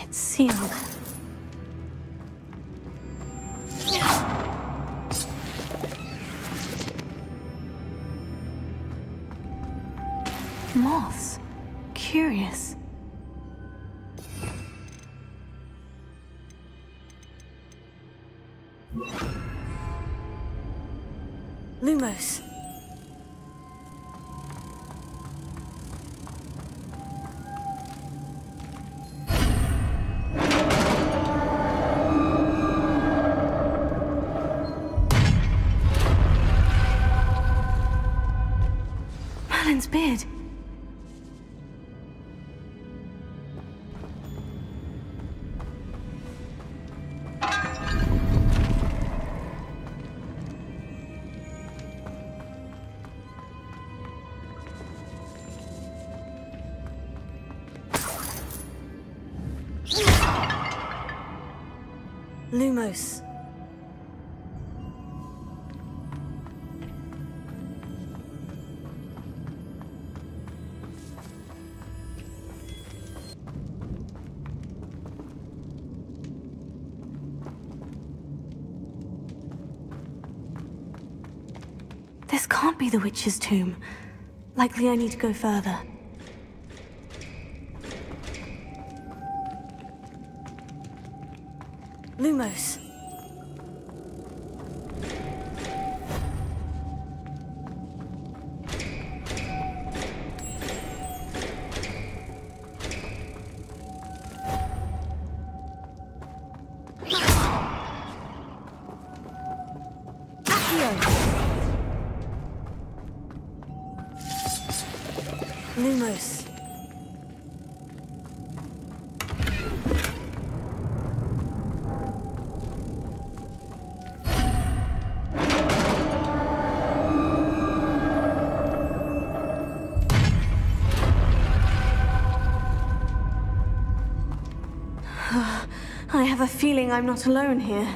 It's sealed. Moths. Curious. Lumos. Merlin's beard. Lumos. This can't be the witch's tomb. Likely I need to go further. Lumos. Lumos. I have a feeling I'm not alone here.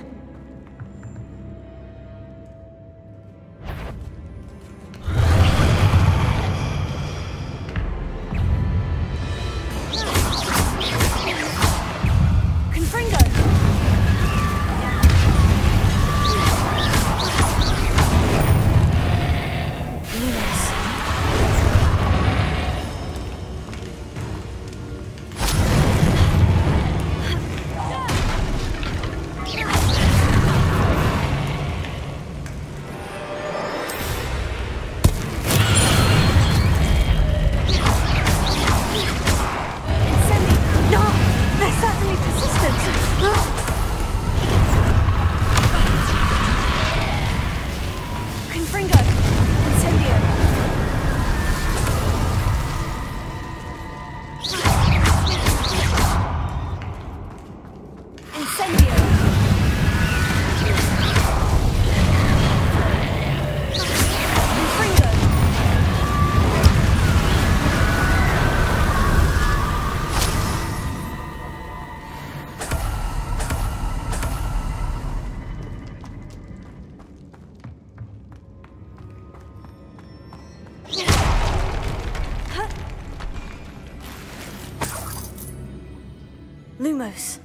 Lumos.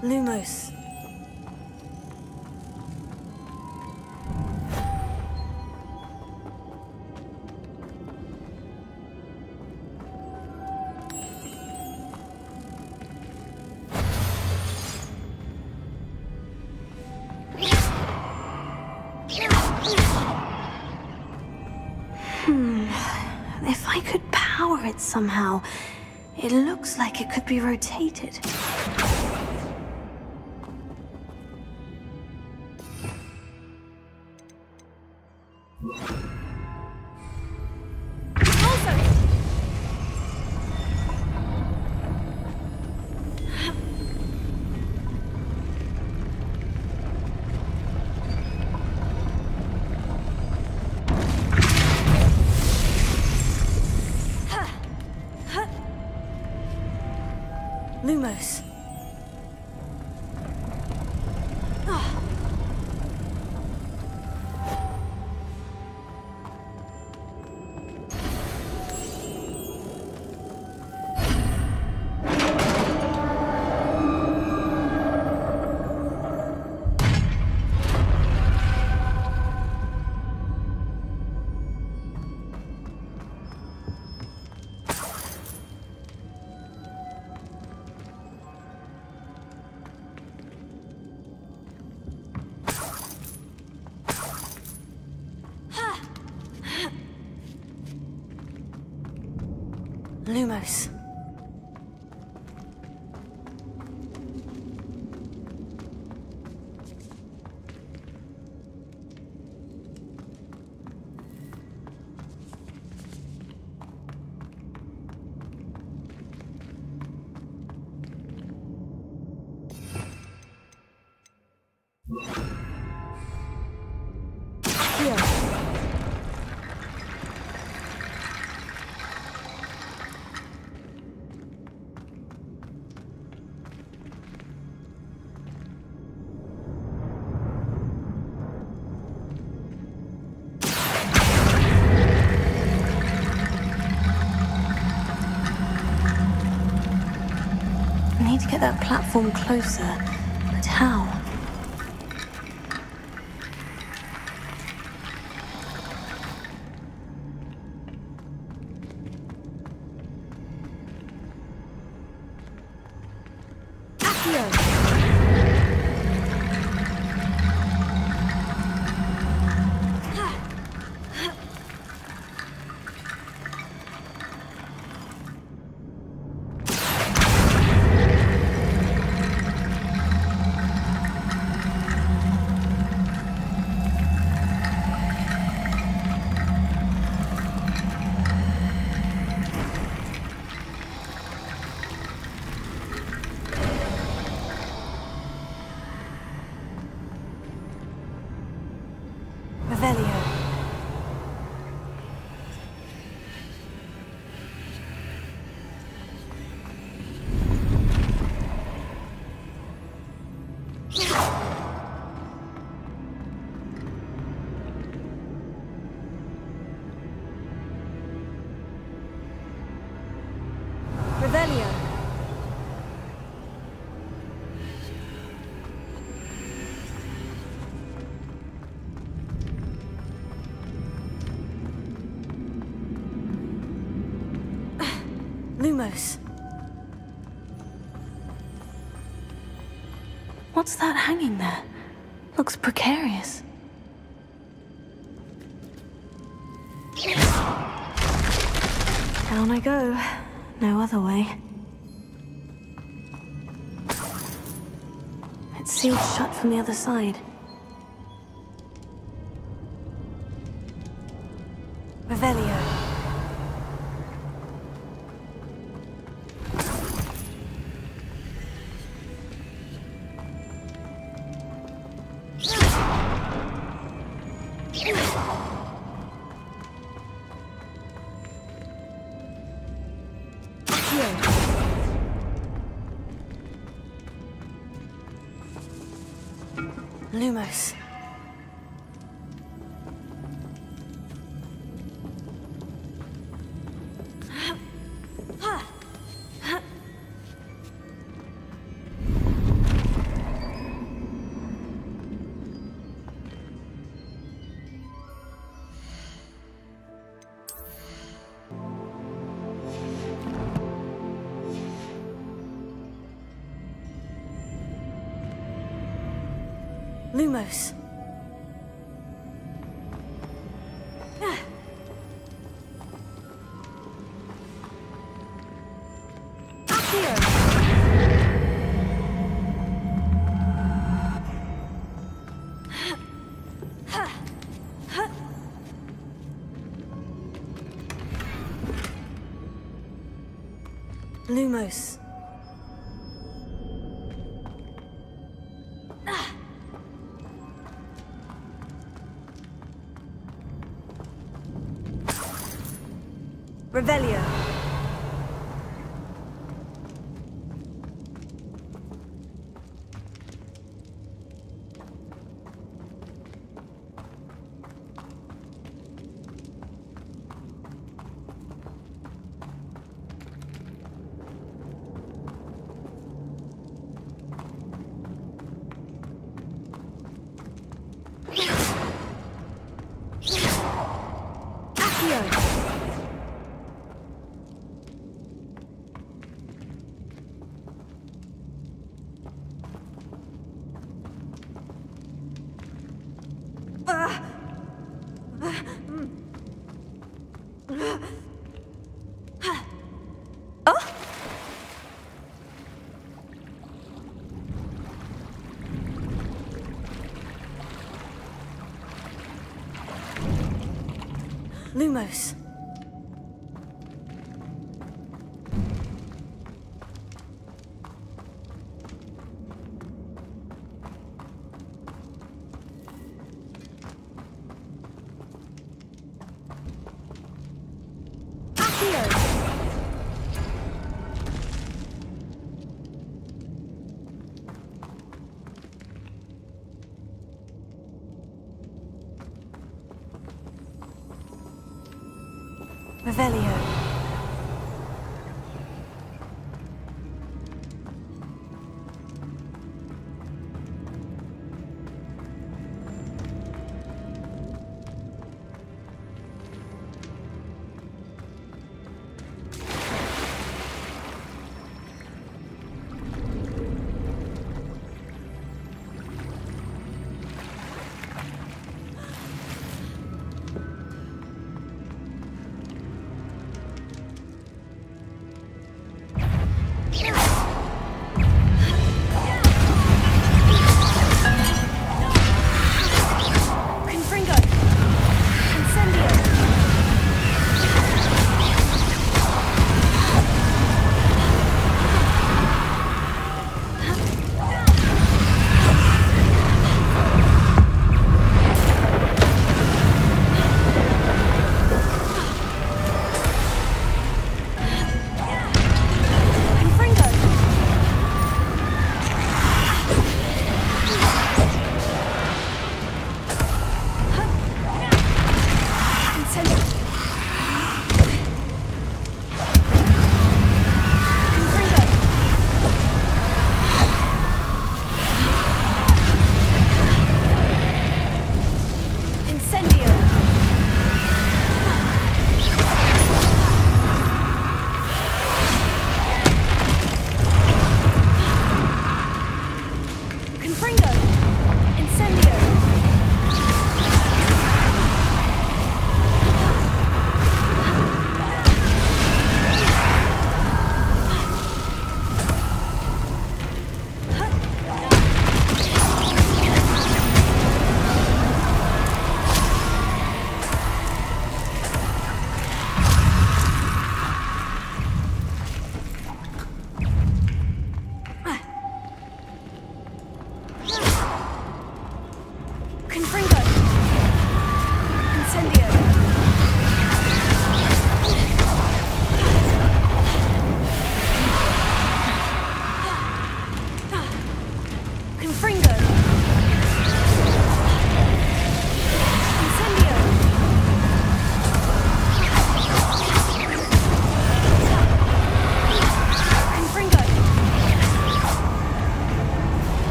Lumos. If I could power it somehow, it looks like it could be rotated. Lumos. Lumos. I need to get that platform closer, but how? Lumos. What's that hanging there? Looks precarious. Down I go. No other way. It's sealed shut from the other side. Revelio. Lumos. Lumos. Lumos. Revelio. Lumos. Revelio.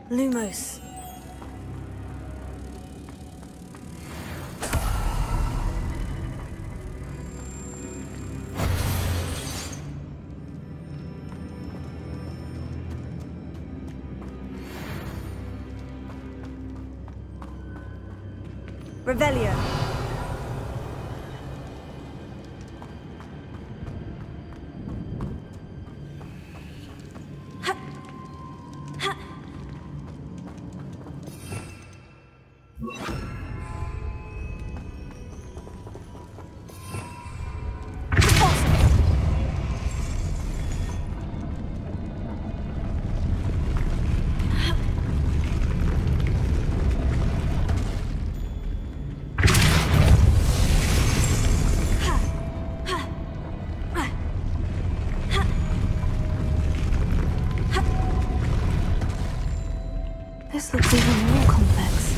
Lumos. Revelio. This looks even more complex.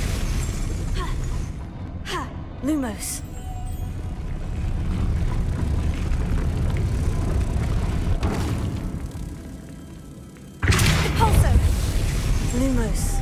Lumos. Lumos.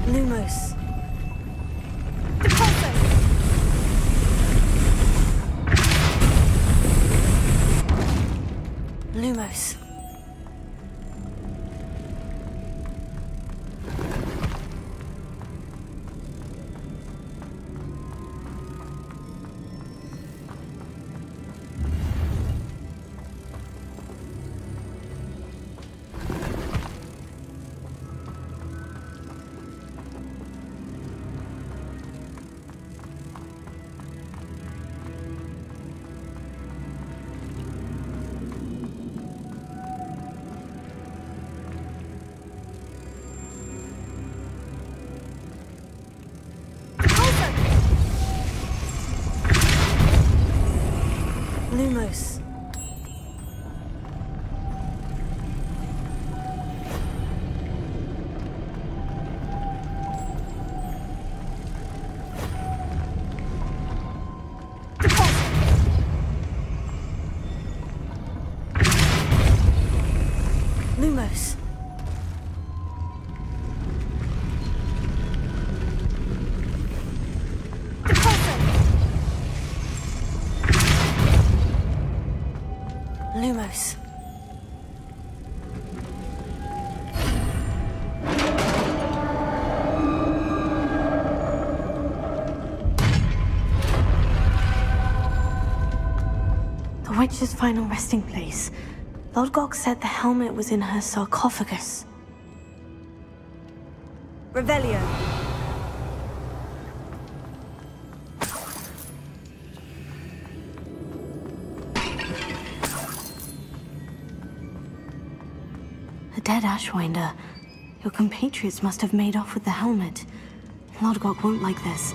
Lumos. Lumos. Lumos. Lumos. Lumos. The witch's final resting place. Lodgok said the helmet was in her sarcophagus. Revelio. A dead Ashwinder. Your compatriots must have made off with the helmet. Lodgok won't like this.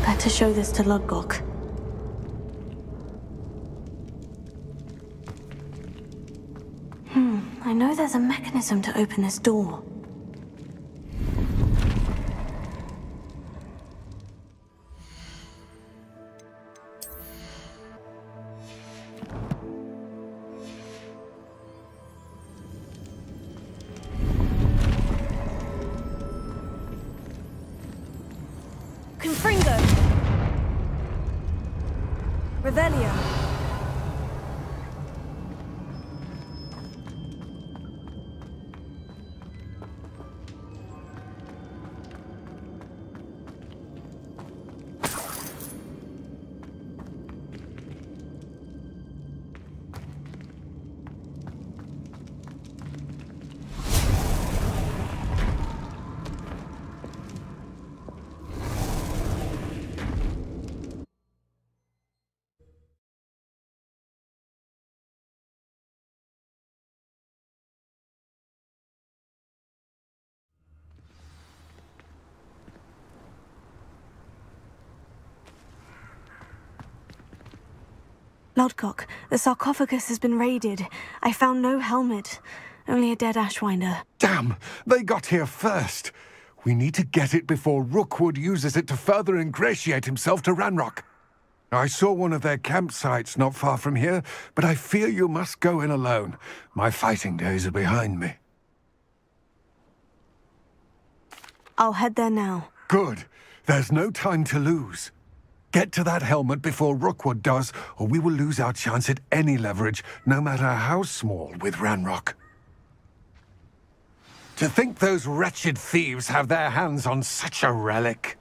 Better show this to Lodgok. I know there's a mechanism to open this door. Confringo! Revelio! Lodgok, the sarcophagus has been raided. I found no helmet, only a dead Ashwinder. Damn! They got here first! We need to get it before Rookwood uses it to further ingratiate himself to Ranrock. I saw one of their campsites not far from here, but I fear you must go in alone. My fighting days are behind me. I'll head there now. Good. There's no time to lose. Get to that helmet before Rookwood does, or we will lose our chance at any leverage, no matter how small, with Ranrock. To think those wretched thieves have their hands on such a relic.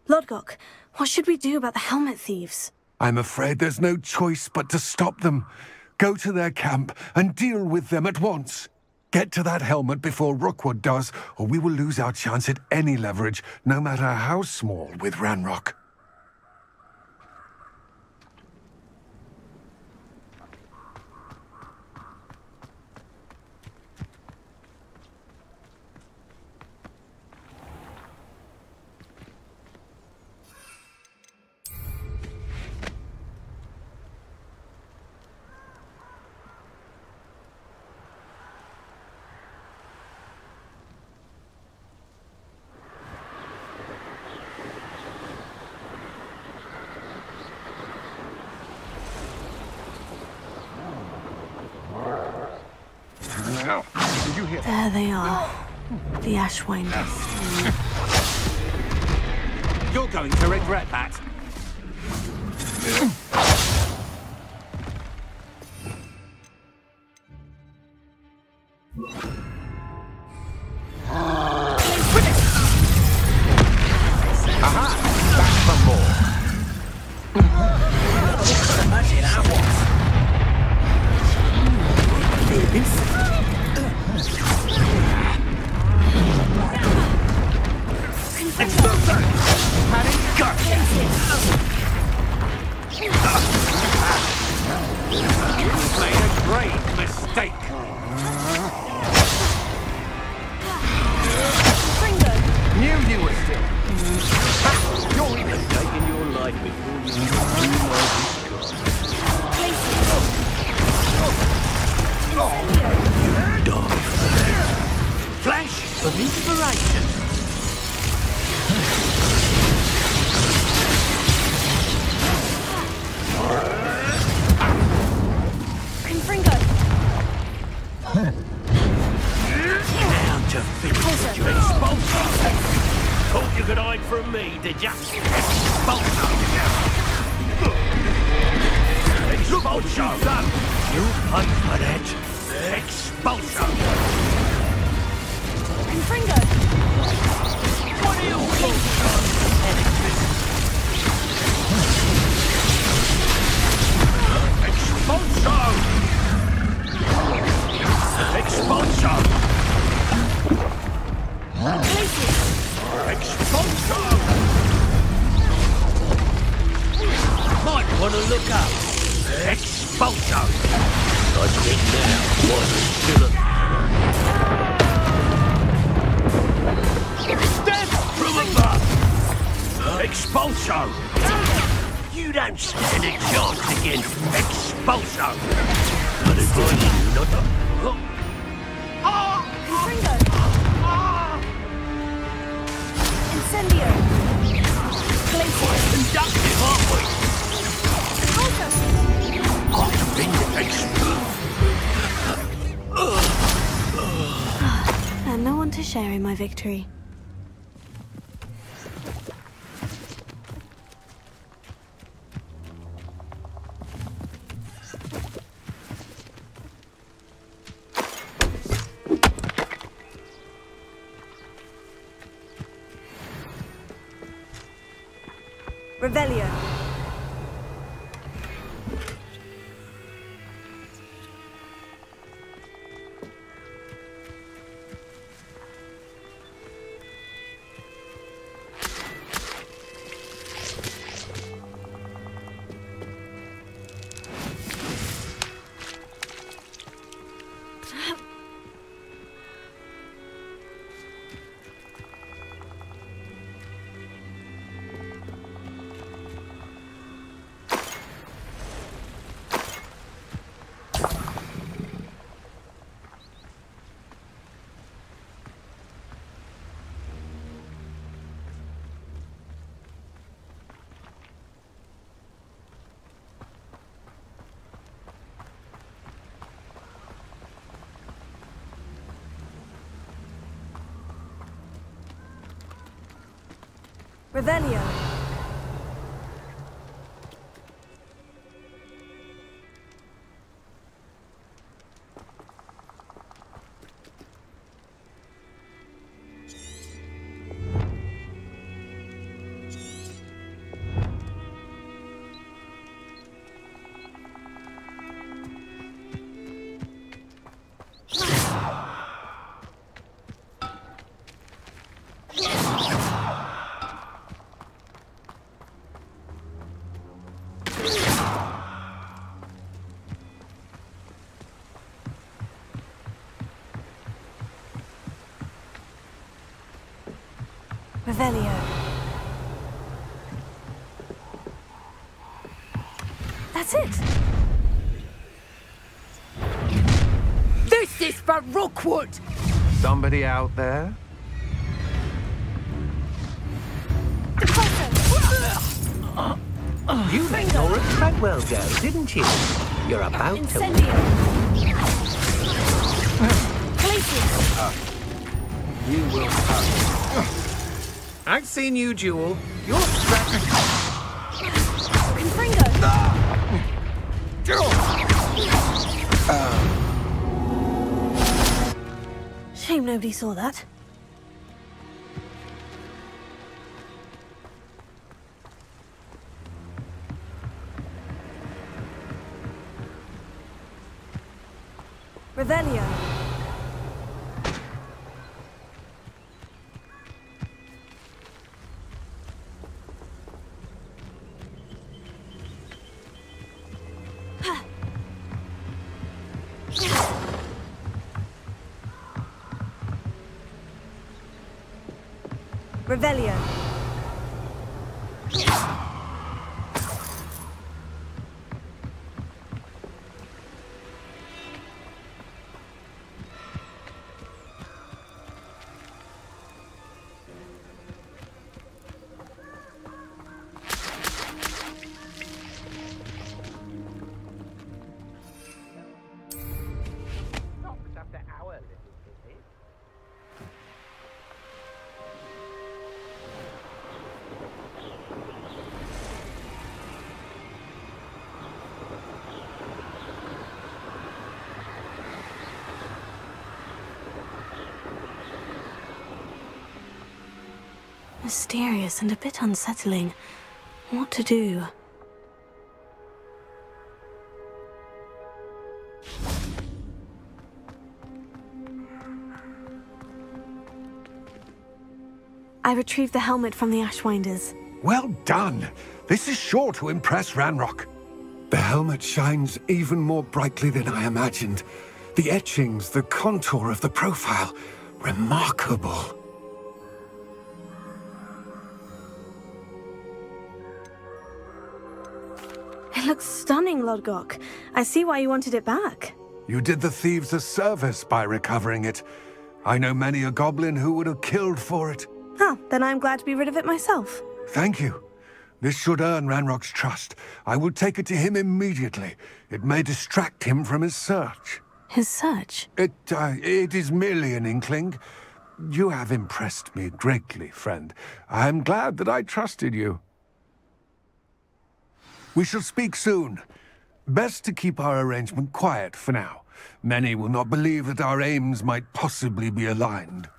Lodgok, what should we do about the helmet thieves? I'm afraid there's no choice but to stop them. Go to their camp and deal with them at once. Get to that helmet before Rookwood does, or we will lose our chance at any leverage, no matter how small, with Ranrock. There they are. The Ashwinders. You're going to regret that. Aha! Back for more. Imagine that You've made a great mistake. Knew you were still. You're even taking your life before you die. Flash of inspiration. Now to finish with your expulsion. Thought you could hide from me, did ya? Expulsion! Expulsion! You pay for that. Expulsion! Confringo! What are you Expulsion! Expulsion! Expulsion! Might want to look up. Expulsion! I think now wasn't still Death from above! Expulsion! You don't stand a chance against expulsion! But if I knew not to... Incendio! Quite conductive, aren't we? I've been And no one to share in my victory. Revelio. Revelio. Revelio. That's it. This is for Rookwood! Somebody out there? You let Nora Treadwell go, didn't you? You're about Incendio. You will I've seen you, Jewel. You're Shame nobody saw that. Revelio. Revelio. Mysterious and a bit unsettling. What to do? I retrieved the helmet from the Ashwinders. Well done. This is sure to impress Ranrock. The helmet shines even more brightly than I imagined. The etchings, the contour of the profile. Remarkable. It looks stunning, Lodgok. I see why you wanted it back. You did the thieves a service by recovering it. I know many a goblin who would have killed for it. Oh, then I'm glad to be rid of it myself. Thank you. This should earn Ranrock's trust. I will take it to him immediately. It may distract him from his search. His search? It is merely an inkling. You have impressed me greatly, friend. I am glad that I trusted you. We shall speak soon. Best to keep our arrangement quiet for now. Many will not believe that our aims might possibly be aligned.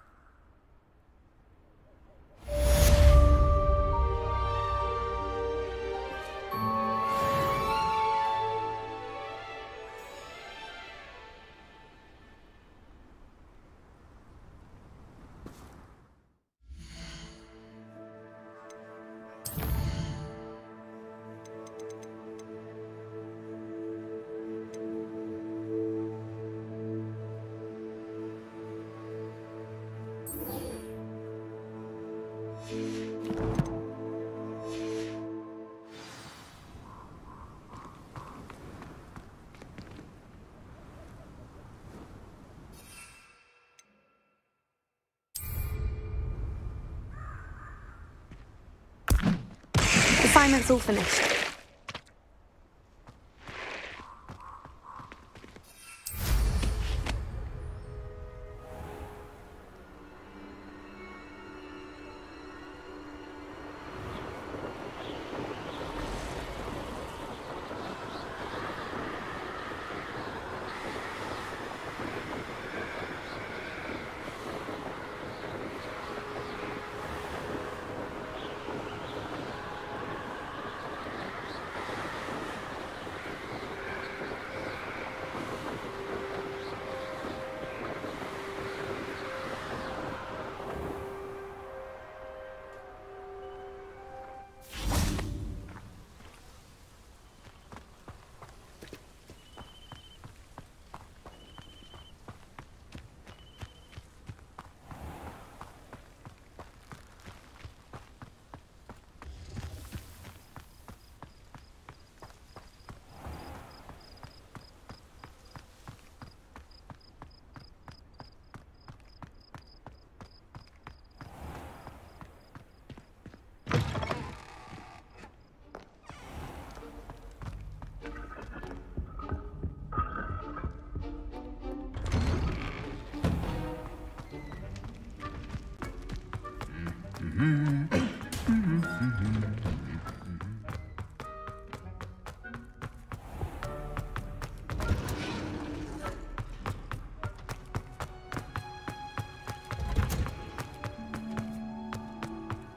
Assignment's all finished.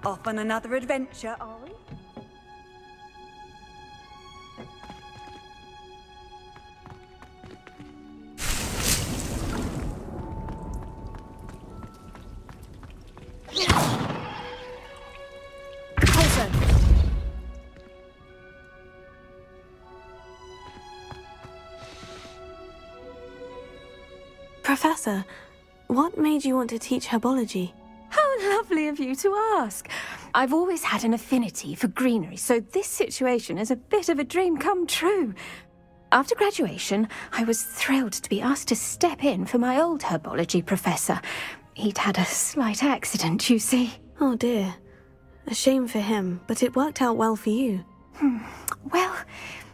Off on another adventure, are we? Professor, what made you want to teach herbology? How lovely of you to ask. I've always had an affinity for greenery, so this situation is a bit of a dream come true. After graduation, I was thrilled to be asked to step in for my old herbology professor. He'd had a slight accident, you see. Oh dear. A shame for him, but it worked out well for you. Well,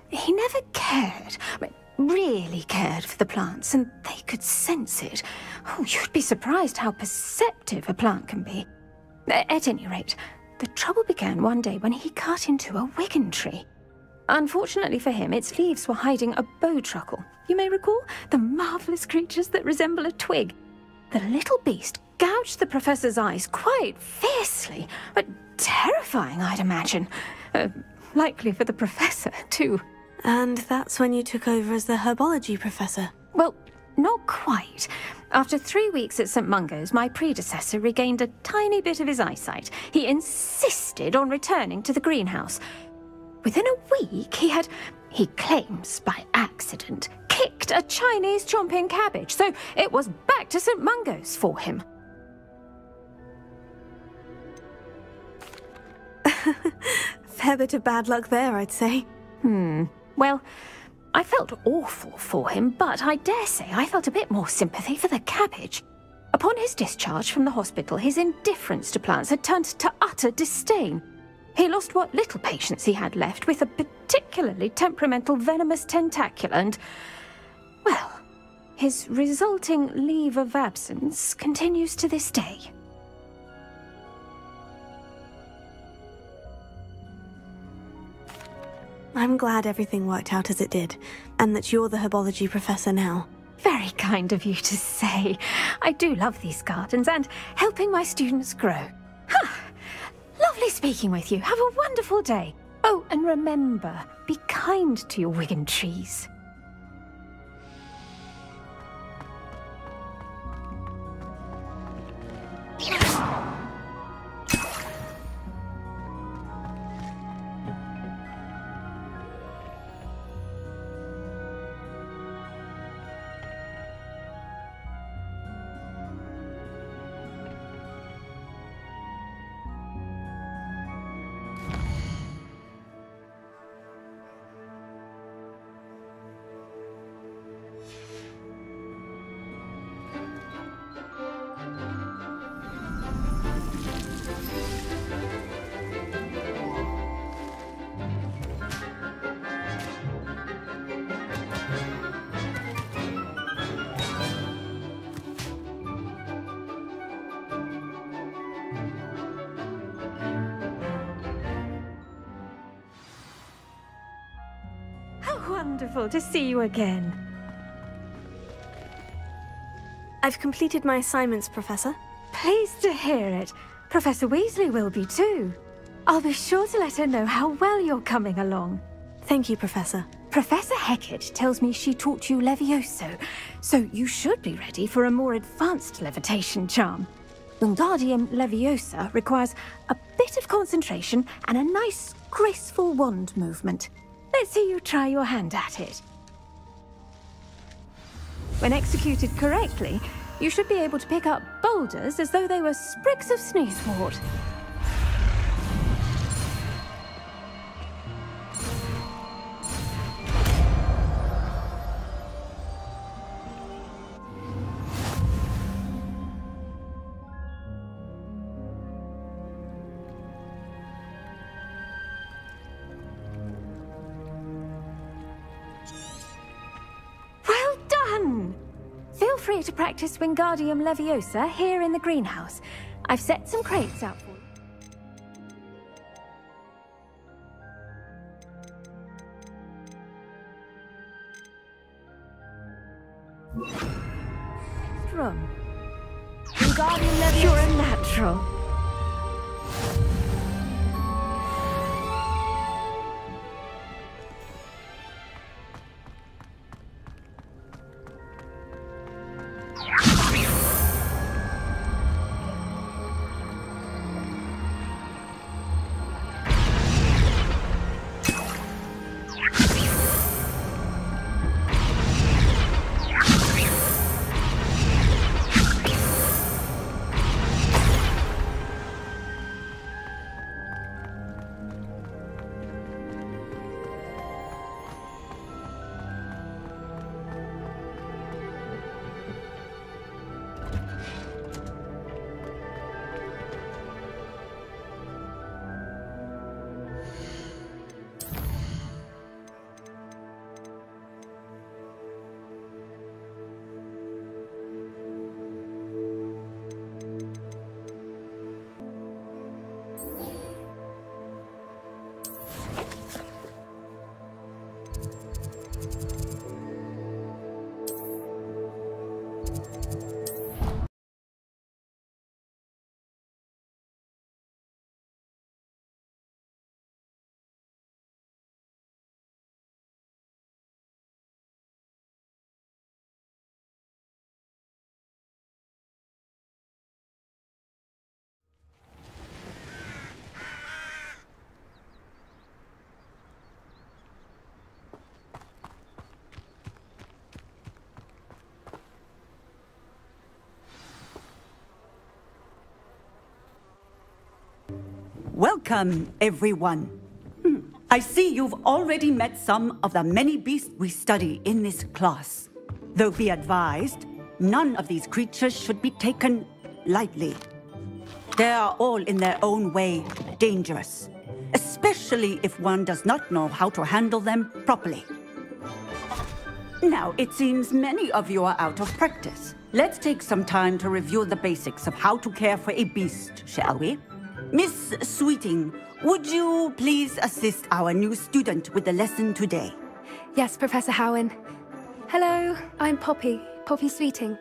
he never cared. Really cared for the plants, and they could sense it. Oh, you'd be surprised how perceptive a plant can be. At any rate, the trouble began one day when he cut into a wigan tree. Unfortunately for him, its leaves were hiding a bowtruckle. You may recall the marvellous creatures that resemble a twig. The little beast gouged the professor's eyes quite fiercely, but terrifying, I'd imagine. Likely for the professor, too. And that's when you took over as the herbology professor? Well, not quite. After 3 weeks at St. Mungo's, my predecessor regained a tiny bit of his eyesight. He insisted on returning to the greenhouse. Within a week, he claims by accident, kicked a Chinese chomping cabbage, so it was back to St. Mungo's for him. Fair bit of bad luck there, I'd say. Well, I felt awful for him, but I dare say I felt a bit more sympathy for the cabbage. Upon his discharge from the hospital, his indifference to plants had turned to utter disdain. He lost what little patience he had left with a particularly temperamental venomous Tentacula and, well, his resulting leave of absence continues to this day. I'm glad everything worked out as it did, and that you're the herbology professor now. Very kind of you to say. I do love these gardens and helping my students grow. Lovely speaking with you. Have a wonderful day. Oh, and remember, be kind to your wigan trees. Wonderful to see you again. I've completed my assignments, Professor. Pleased to hear it. Professor Weasley will be too. I'll be sure to let her know how well you're coming along. Thank you, Professor. Professor Hecat tells me she taught you Levioso, so you should be ready for a more advanced levitation charm. Wingardium Leviosa requires a bit of concentration and a nice, graceful wand movement. Let's see you try your hand at it. When executed correctly, you should be able to pick up boulders as though they were sprigs of sneezewort. Feel free to practice Wingardium Leviosa here in the greenhouse. I've set some crates out for you. Next room. Wingardium Leviosa. You're a natural. Welcome, everyone. I see you've already met some of the many beasts we study in this class. Though be advised, none of these creatures should be taken lightly. They are all in their own way dangerous, especially if one does not know how to handle them properly. Now, it seems many of you are out of practice. Let's take some time to review the basics of how to care for a beast, shall we? Miss Sweeting, would you please assist our new student with the lesson today? Yes, Professor Howen. Hello, I'm Poppy Sweeting.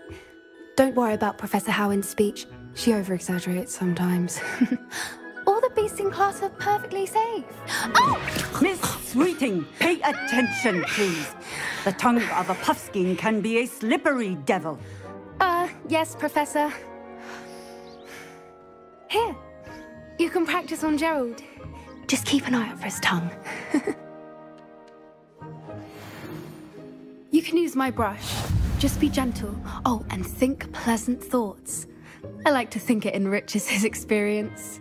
Don't worry about Professor Howen's speech. She over-exaggerates sometimes. All the beasts in class are perfectly safe. Oh! Miss Sweeting, pay attention, please. The tongue of a puffskein can be a slippery devil. Yes, Professor. Here, you can practice on Gerald. Just keep an eye out for his tongue. You can use my brush. Just be gentle. Oh, and think pleasant thoughts. I like to think it enriches his experience.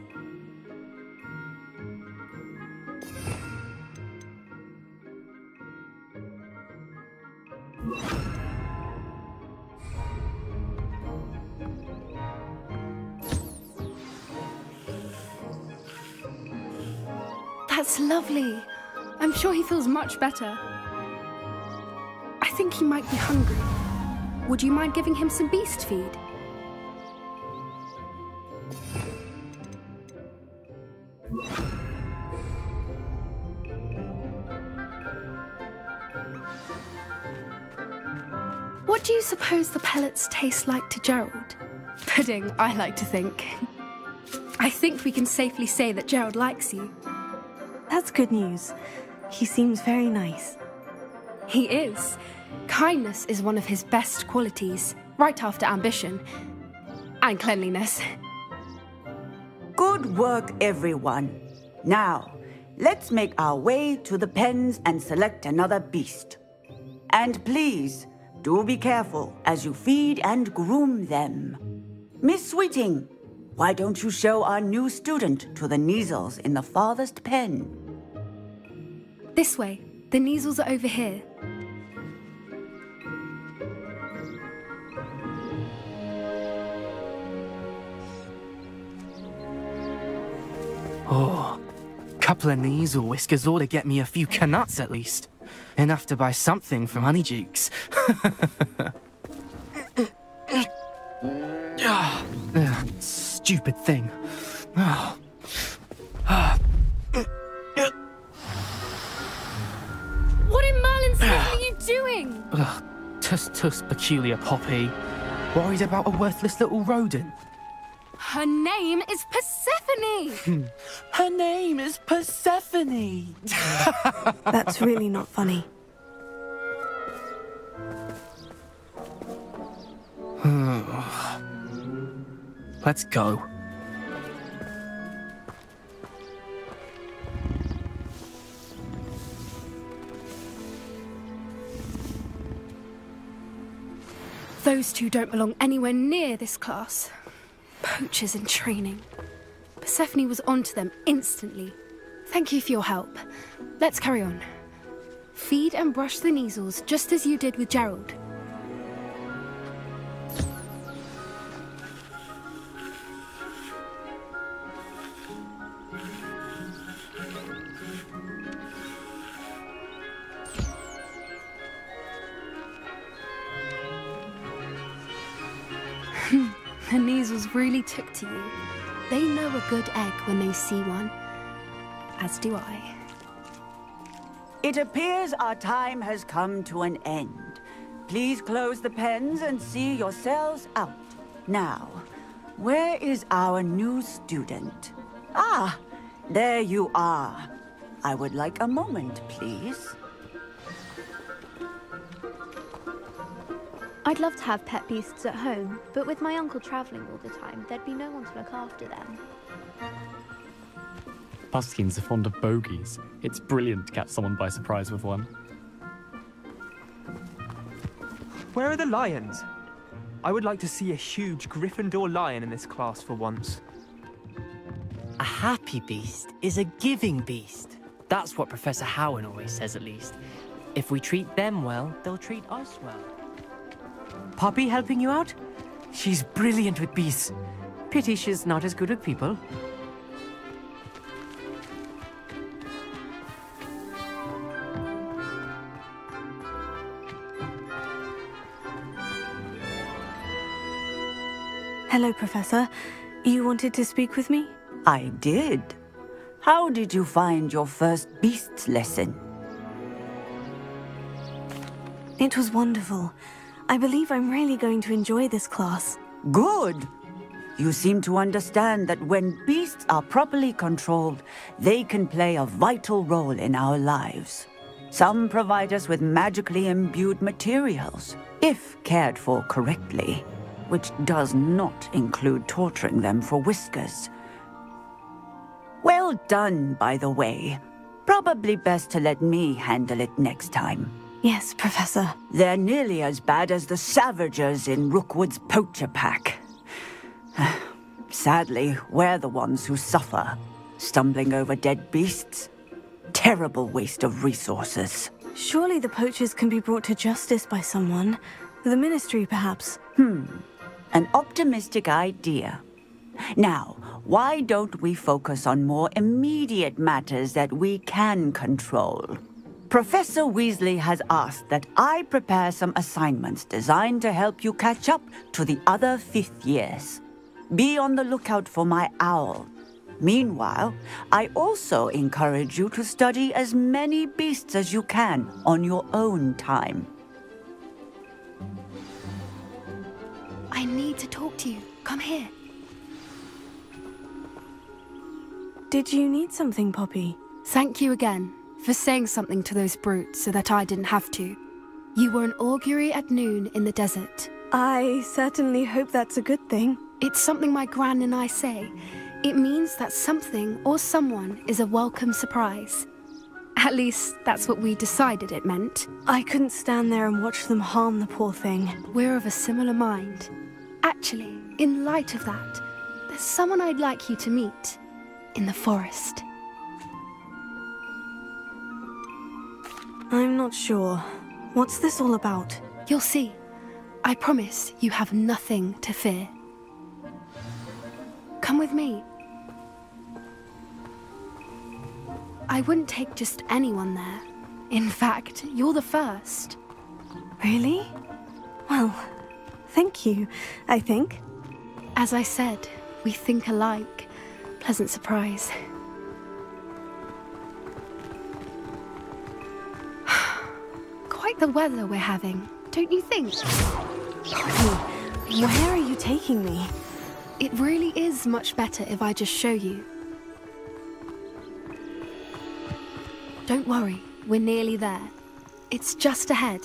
That's lovely. I'm sure he feels much better. I think he might be hungry. Would you mind giving him some beast feed? What do you suppose the pellets taste like to Gerald? Pudding, I like to think. I think we can safely say that Gerald likes you. That's good news. He seems very nice. He is. Kindness is one of his best qualities, right after ambition. And cleanliness. Good work, everyone. Now, let's make our way to the pens and select another beast. And please, do be careful as you feed and groom them. Miss Sweeting, why don't you show our new student to the Neasels in the farthest pen? This way. The Neasels are over here. Oh, couple of Neasel whiskers ought to get me a few canuts at least. Enough to buy something from Honeydukes. Stupid thing. What in Merlin's name are you doing? Tuss, peculiar Poppy. Worried about a worthless little rodent? Her name is Persephone! Her name is Persephone! That's really not funny. Let's go. Those two don't belong anywhere near this class. Poachers in training. Persephone was onto them instantly. Thank you for your help. Let's carry on. Feed and brush the Neasels just as you did with Gerald. The Neasels really took to you. They know a good egg when they see one. As do I. It appears our time has come to an end. Please close the pens and see yourselves out. Now, where is our new student? Ah, there you are. I would like a moment, please. I'd love to have pet beasts at home, but with my uncle travelling all the time, there'd be no one to look after them. Puffskins are fond of Bogeys. It's brilliant to catch someone by surprise with one. Where are the lions? I would like to see a huge Gryffindor lion in this class for once. happy beast is a giving beast. That's what Professor Howard always says, at least. If we treat them well, they'll treat us well. Poppy helping you out? She's brilliant with beasts. Pity she's not as good with people. Hello, Professor. You wanted to speak with me? I did. How did you find your first beasts lesson? It was wonderful. I believe I'm really going to enjoy this class. Good. You seem to understand that when beasts are properly controlled, they can play a vital role in our lives. Some provide us with magically imbued materials, if cared for correctly, which does not include torturing them for whiskers. Well done, by the way. Probably best to let me handle it next time. Yes, Professor. They're nearly as bad as the Savagers in Rookwood's poacher pack. Sadly, we're the ones who suffer, stumbling over dead beasts. Terrible waste of resources. Surely the poachers can be brought to justice by someone. The Ministry, perhaps. An optimistic idea. Now, why don't we focus on more immediate matters that we can control? Professor Weasley has asked that I prepare some assignments designed to help you catch up to the other 5th years. Be on the lookout for my owl. Meanwhile, I also encourage you to study as many beasts as you can on your own time. I need to talk to you. Come here. Did you need something, Poppy? Thank you again for saying something to those brutes so that I didn't have to. You were an augury at noon in the desert. I certainly hope that's a good thing. It's something my gran and I say. It means that something or someone is a welcome surprise. At least, that's what we decided it meant. I couldn't stand there and watch them harm the poor thing. We're of a similar mind. Actually, in light of that, there's someone I'd like you to meet in the forest. I'm not sure. What's this all about? You'll see. I promise you have nothing to fear. Come with me. I wouldn't take just anyone there. In fact, you're the first. Really? Well, thank you, I think. As I said, we think alike. Pleasant surprise. Quite the weather we're having, don't you think? Poppy, where are you taking me? It really is much better if I just show you. Don't worry, we're nearly there. It's just ahead.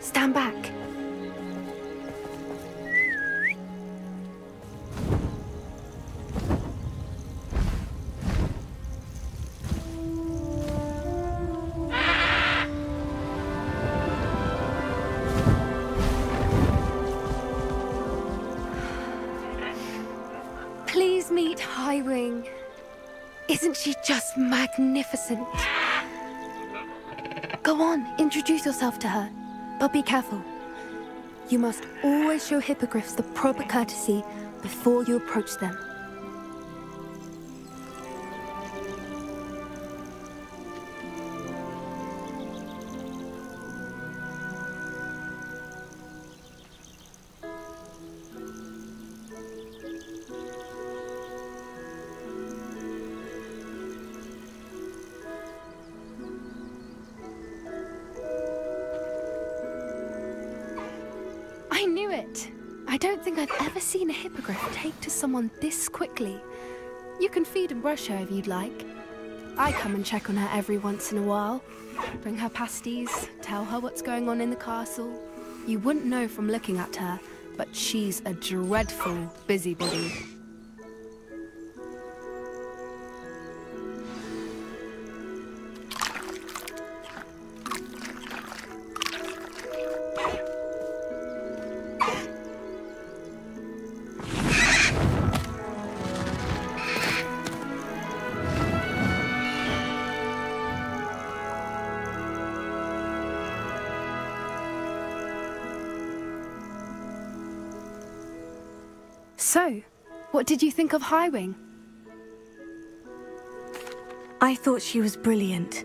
Stand back. Please meet Highwing. Isn't she just magnificent? Go on, introduce yourself to her. But be careful. You must always show hippogriffs the proper courtesy before you approach them. I knew it! I don't think I've ever seen a hippogriff take to someone this quickly. You can feed and brush her if you'd like. I come and check on her every once in a while. Bring her pasties, tell her what's going on in the castle. You wouldn't know from looking at her, but she's a dreadful busybody. So, what did you think of Highwing? I thought she was brilliant.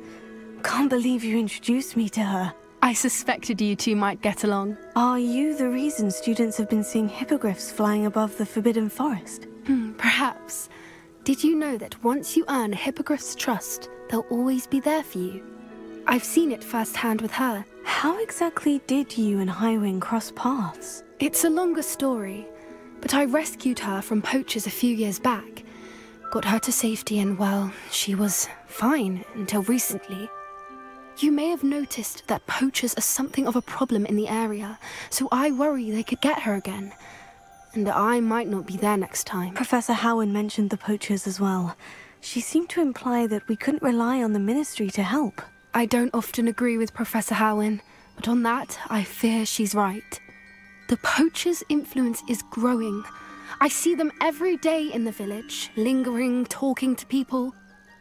Can't believe you introduced me to her. I suspected you two might get along. Are you the reason students have been seeing hippogriffs flying above the Forbidden Forest? Perhaps. Did you know that once you earn a hippogriff's trust, they'll always be there for you? I've seen it firsthand with her. How exactly did you and Highwing cross paths? It's a longer story, but I rescued her from poachers a few years back. Got her to safety and, well, she was fine until recently. You may have noticed that poachers are something of a problem in the area, so I worry they could get her again. And I might not be there next time. Professor Howen mentioned the poachers as well. She seemed to imply that we couldn't rely on the Ministry to help. I don't often agree with Professor Howen, but on that, I fear she's right. The poachers' influence is growing. I see them every day in the village, lingering, talking to people.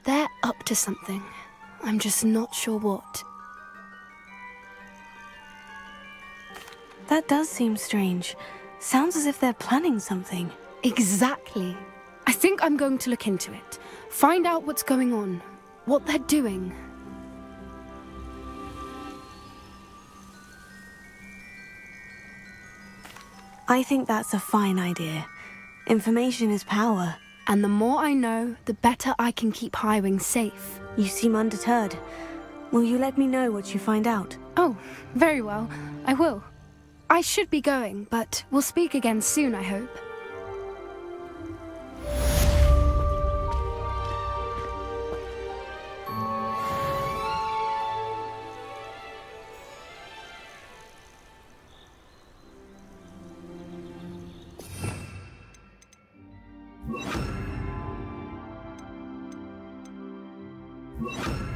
They're up to something. I'm just not sure what. That does seem strange. Sounds as if they're planning something. Exactly. I think I'm going to look into it. Find out what's going on. What they're doing. I think that's a fine idea. Information is power. And the more I know, the better I can keep Highwing safe. You seem undeterred. Will you let me know what you find out? Oh, very well. I will. I should be going, but we'll speak again soon, I hope. You